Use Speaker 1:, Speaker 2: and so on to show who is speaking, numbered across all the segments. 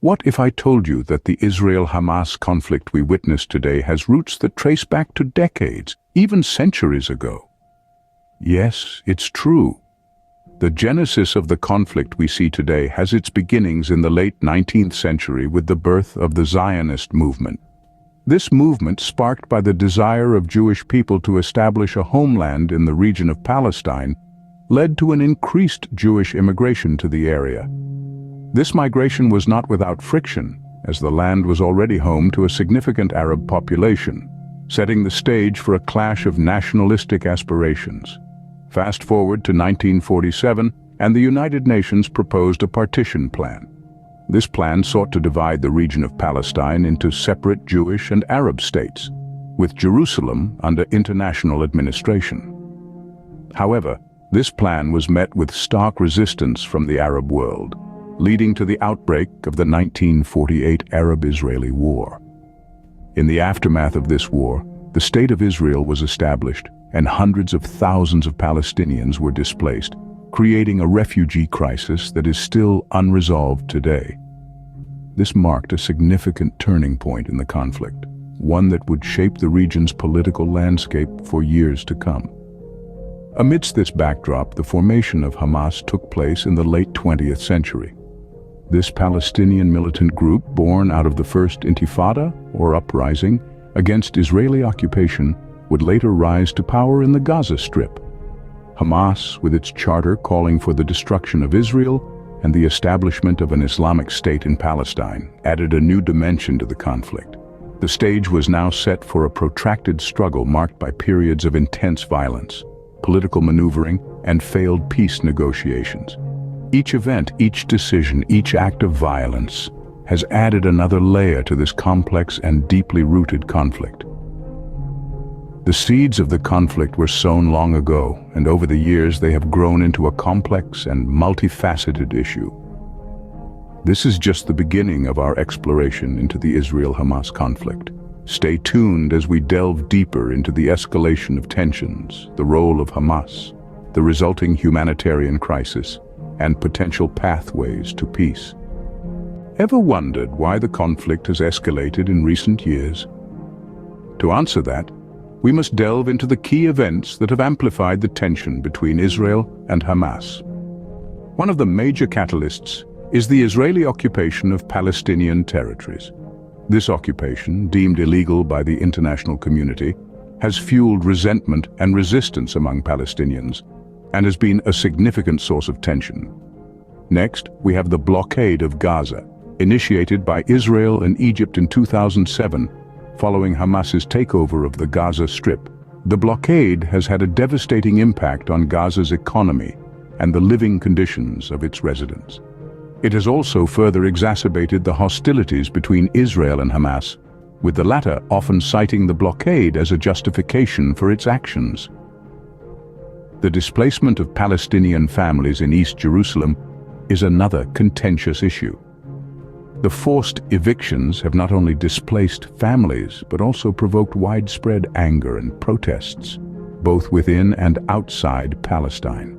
Speaker 1: What if I told you that the Israel-Hamas conflict we witness today has roots that trace back to decades, even centuries ago? Yes, it's true. The genesis of the conflict we see today has its beginnings in the late 19th century with the birth of the Zionist movement. This movement, sparked by the desire of Jewish people to establish a homeland in the region of Palestine, led to an increased Jewish immigration to the area. This migration was not without friction, as the land was already home to a significant Arab population, setting the stage for a clash of nationalistic aspirations. Fast forward to 1947, and the United Nations proposed a partition plan. This plan sought to divide the region of Palestine into separate Jewish and Arab states, with Jerusalem under international administration. However, this plan was met with stark resistance from the Arab world, leading to the outbreak of the 1948 Arab-Israeli War. In the aftermath of this war, the State of Israel was established, and hundreds of thousands of Palestinians were displaced, creating a refugee crisis that is still unresolved today. This marked a significant turning point in the conflict, one that would shape the region's political landscape for years to come. Amidst this backdrop, the formation of Hamas took place in the late 20th century. This Palestinian militant group, born out of the First Intifada, or uprising, against Israeli occupation, would later rise to power in the Gaza Strip. Hamas, with its charter calling for the destruction of Israel and the establishment of an Islamic State in Palestine, added a new dimension to the conflict. The stage was now set for a protracted struggle marked by periods of intense violence, political maneuvering, and failed peace negotiations. Each event, each decision, each act of violence has added another layer to this complex and deeply rooted conflict. The seeds of the conflict were sown long ago, and over the years they have grown into a complex and multifaceted issue. This is just the beginning of our exploration into the Israel-Hamas conflict. Stay tuned as we delve deeper into the escalation of tensions, the role of Hamas, the resulting humanitarian crisis, and potential pathways to peace. Ever wondered why the conflict has escalated in recent years? To answer that, we must delve into the key events that have amplified the tension between Israel and Hamas. One of the major catalysts is the Israeli occupation of Palestinian territories. This occupation, deemed illegal by the international community, has fueled resentment and resistance among Palestinians and has been a significant source of tension. Next, we have the blockade of Gaza, initiated by Israel and Egypt in 2007, following Hamas's takeover of the Gaza Strip. The blockade has had a devastating impact on Gaza's economy and the living conditions of its residents. It has also further exacerbated the hostilities between Israel and Hamas, with the latter often citing the blockade as a justification for its actions. The displacement of Palestinian families in East Jerusalem is another contentious issue. The forced evictions have not only displaced families, but also provoked widespread anger and protests, both within and outside Palestine.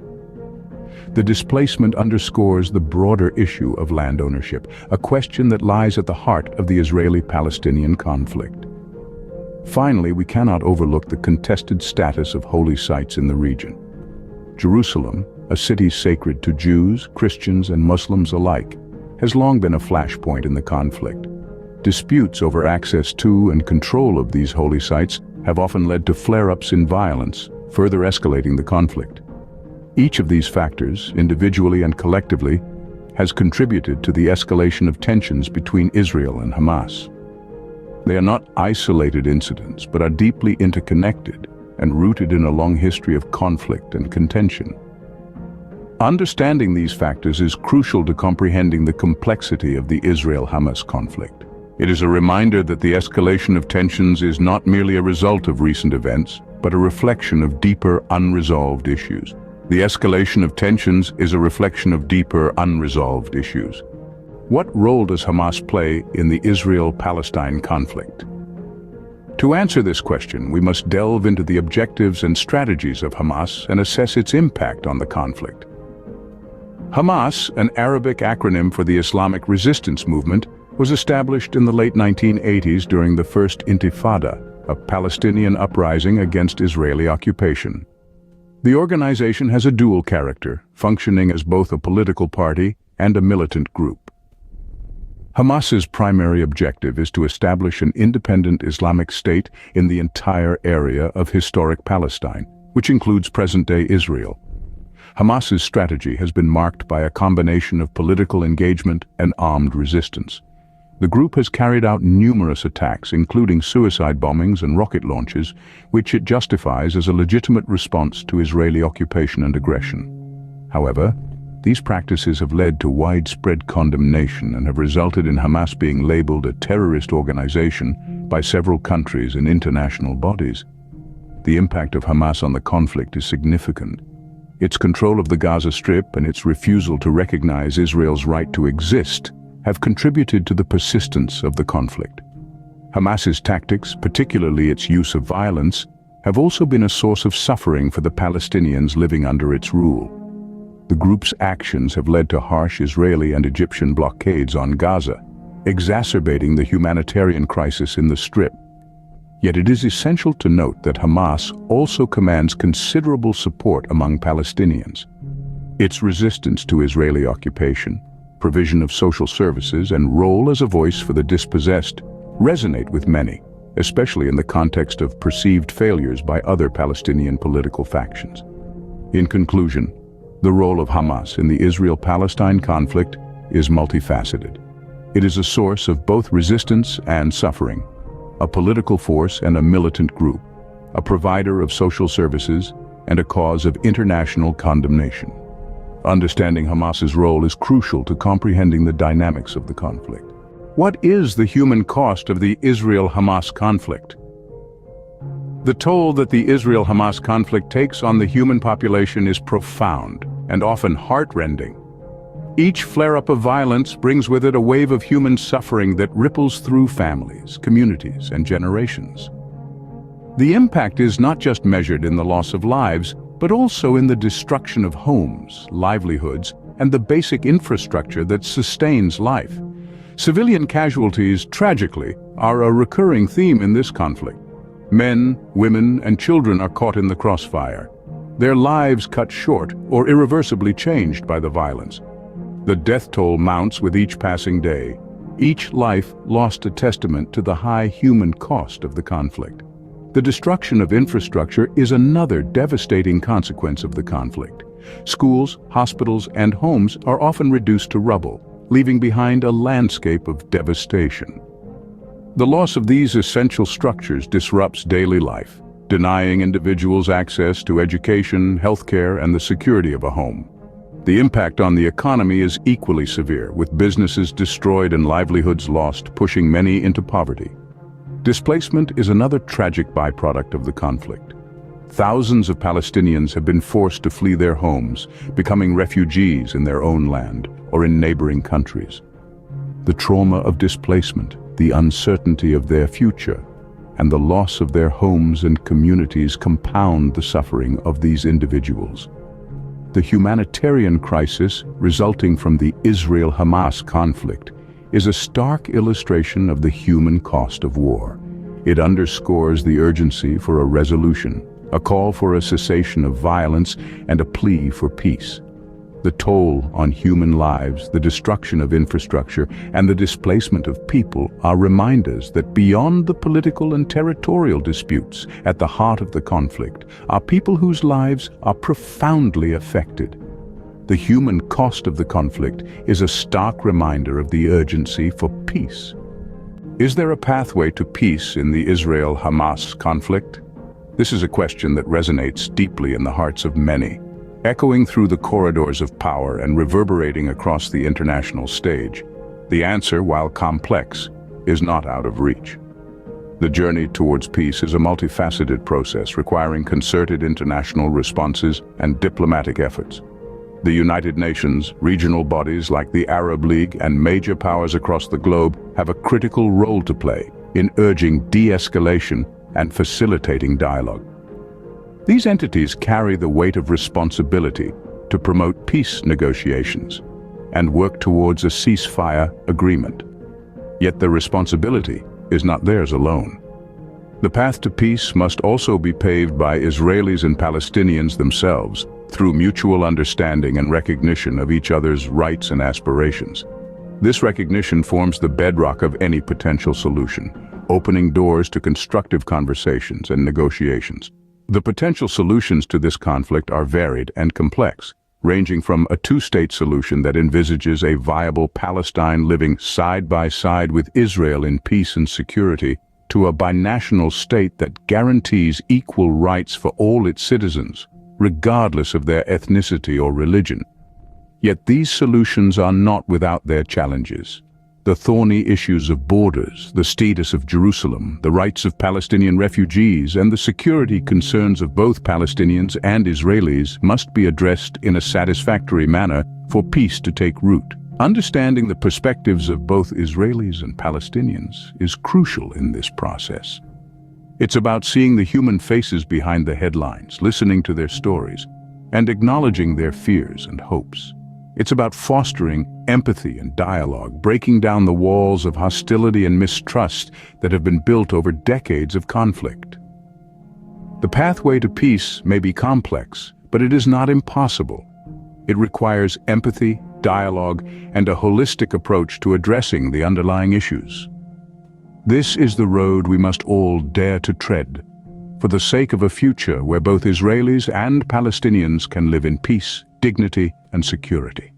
Speaker 1: The displacement underscores the broader issue of land ownership, a question that lies at the heart of the Israeli-Palestinian conflict. Finally, we cannot overlook the contested status of holy sites in the region. Jerusalem, a city sacred to Jews, Christians, and Muslims alike, has long been a flashpoint in the conflict. Disputes over access to and control of these holy sites have often led to flare-ups in violence, further escalating the conflict. Each of these factors, individually and collectively, has contributed to the escalation of tensions between Israel and Hamas. They are not isolated incidents, but are deeply interconnected and rooted in a long history of conflict and contention. Understanding these factors is crucial to comprehending the complexity of the Israel-Hamas conflict. It is a reminder that the escalation of tensions is not merely a result of recent events, but a reflection of deeper, unresolved issues. The escalation of tensions is a reflection of deeper, unresolved issues. What role does Hamas play in the Israel-Palestine conflict? To answer this question, we must delve into the objectives and strategies of Hamas and assess its impact on the conflict. Hamas, an Arabic acronym for the Islamic resistance movement, was established in the late 1980s during the First Intifada, a Palestinian uprising against Israeli occupation. The organization has a dual character, functioning as both a political party and a militant group. Hamas's primary objective is to establish an independent Islamic state in the entire area of historic Palestine, which includes present-day Israel. Hamas's strategy has been marked by a combination of political engagement and armed resistance. The group has carried out numerous attacks, including suicide bombings and rocket launches, which it justifies as a legitimate response to Israeli occupation and aggression. However, these practices have led to widespread condemnation and have resulted in Hamas being labeled a terrorist organization by several countries and international bodies. The impact of Hamas on the conflict is significant. Its control of the Gaza Strip and its refusal to recognize Israel's right to exist have contributed to the persistence of the conflict. Hamas's tactics, particularly its use of violence, have also been a source of suffering for the Palestinians living under its rule. The group's actions have led to harsh Israeli and Egyptian blockades on Gaza, exacerbating the humanitarian crisis in the Strip. Yet it is essential to note that Hamas also commands considerable support among Palestinians. Its resistance to Israeli occupation, provision of social services, and role as a voice for the dispossessed resonate with many, especially in the context of perceived failures by other Palestinian political factions. In conclusion, the role of Hamas in the Israel-Palestine conflict is multifaceted. It is a source of both resistance and suffering, a political force and a militant group, a provider of social services, and a cause of international condemnation. Understanding Hamas's role is crucial to comprehending the dynamics of the conflict. What is the human cost of the Israel-Hamas conflict? The toll that the Israel-Hamas conflict takes on the human population is profound and often heart-rending. Each flare-up of violence brings with it a wave of human suffering that ripples through families, communities, and generations. The impact is not just measured in the loss of lives, but also in the destruction of homes, livelihoods, and the basic infrastructure that sustains life. Civilian casualties, tragically, are a recurring theme in this conflict. Men, women, and children are caught in the crossfire, their lives cut short or irreversibly changed by the violence. The death toll mounts with each passing day, each life lost a testament to the high human cost of the conflict. The destruction of infrastructure is another devastating consequence of the conflict. Schools, hospitals, and homes are often reduced to rubble, leaving behind a landscape of devastation. The loss of these essential structures disrupts daily life, denying individuals access to education, healthcare, and the security of a home. The impact on the economy is equally severe, with businesses destroyed and livelihoods lost, pushing many into poverty. Displacement is another tragic byproduct of the conflict. Thousands of Palestinians have been forced to flee their homes, becoming refugees in their own land or in neighboring countries. The trauma of displacement, the uncertainty of their future, and the loss of their homes and communities compound the suffering of these individuals. The humanitarian crisis resulting from the Israel-Hamas conflict is a stark illustration of the human cost of war. It underscores the urgency for a resolution, a call for a cessation of violence, and a plea for peace. The toll on human lives, the destruction of infrastructure, and the displacement of people are reminders that beyond the political and territorial disputes at the heart of the conflict are people whose lives are profoundly affected. The human cost of the conflict is a stark reminder of the urgency for peace. Is there a pathway to peace in the Israel-Hamas conflict? This is a question that resonates deeply in the hearts of many, echoing through the corridors of power and reverberating across the international stage. The answer, while complex, is not out of reach. The journey towards peace is a multifaceted process requiring concerted international responses and diplomatic efforts. The United Nations, regional bodies like the Arab League, and major powers across the globe have a critical role to play in urging de-escalation and facilitating dialogue. These entities carry the weight of responsibility to promote peace negotiations and work towards a ceasefire agreement. Yet the responsibility is not theirs alone. The path to peace must also be paved by Israelis and Palestinians themselves through mutual understanding and recognition of each other's rights and aspirations. This recognition forms the bedrock of any potential solution, opening doors to constructive conversations and negotiations. The potential solutions to this conflict are varied and complex, ranging from a two-state solution that envisages a viable Palestine living side by side with Israel in peace and security, to a binational state that guarantees equal rights for all its citizens, regardless of their ethnicity or religion. Yet these solutions are not without their challenges. The thorny issues of borders, the status of Jerusalem, the rights of Palestinian refugees, and the security concerns of both Palestinians and Israelis must be addressed in a satisfactory manner for peace to take root. Understanding the perspectives of both Israelis and Palestinians is crucial in this process. It's about seeing the human faces behind the headlines, listening to their stories, and acknowledging their fears and hopes. It's about fostering empathy and dialogue, breaking down the walls of hostility and mistrust that have been built over decades of conflict. The pathway to peace may be complex, but it is not impossible. It requires empathy, dialogue, and a holistic approach to addressing the underlying issues. This is the road we must all dare to tread, for the sake of a future where both Israelis and Palestinians can live in peace, dignity, and security.